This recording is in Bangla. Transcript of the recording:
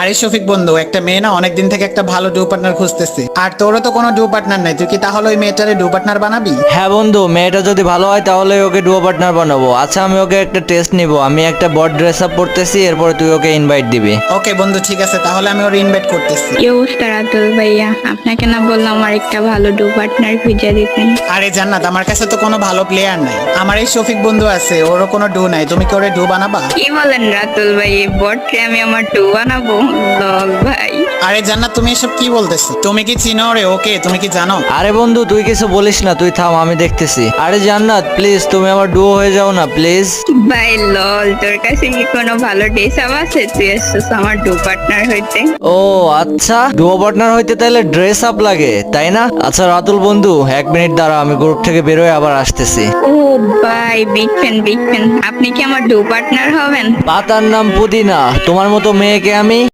আরে শফিক বন্ধু, একটা মেয়ে না অনেকদিন থেকে একটা ভালো ডু পার্টনার খুঁজতেছে, আর তোরও তো কোনো ডু পার্টনার নাই, তুই কি তাহলে ওই মেয়েটারে ডু পার্টনার বানাবি? হ্যাঁ বন্ধু, মেয়েটা যদি ভালো হয় তাহলে ওকে ডুও পার্টনার বানাবো। আচ্ছা, আমি ওকে একটা টেস্ট নিব। আমি একটা বড ড্রেস আপ করতেছি, এরপরে তুই ওকে ইনভাইট দিবি। ওকে বন্ধু, ঠিক আছে, তাহলে আমি ওর ইনভাইট করতেছি। কি অবস্থা রাতুল ভাইয়া? আপনাকে না বললাম আমার একটা ভালো ডু পার্টনার খুঁজে দিতেন? আরে জান্নাত, আমার কাছে তো কোনো ভালো প্লেয়ার নাই, আমার এই শফিক বন্ধু আছে, ওরও কোনো ডু নাই, তুমি কি ওরে ডু বানাবা? কি বলেন রাতুল ভাই, এই বটকে আমি আমার ডু বানাবো? লল ভাই। আরে জান্নাত, তুমি এসব কি বলতেছো? তুমি কি চিনো রে ওকে? তুমি কি জানো? আরে বন্ধু, তুই কিছু বলিস না, তুই থাম, আমি দেখতেছি। আরে জান্নাত, প্লিজ তুমি আমার ডুও হয়ে যাও না প্লিজ। ভাই লল, তোর কাছে কি কোনো ভালো ড্রেস আপ আছে? তুই এসছিস আমার ডু পার্টনার হইতে? ও আচ্ছা, ডুও পার্টনার হইতে তাহলে ড্রেস আপ লাগে, তাই না? আচ্ছা রাতুল বন্ধু, 1 মিনিট দাঁড়া, আমি গ্রুপ থেকে বেরোয় আবার আসতেছি। ও ভাই, বিগ ফ্যান বিগ ফ্যান। আপনি কি আমার ডু পার্টনার হবেন? পাতার নাম পুদিনা, তোমার মতো মেয়েকে আমি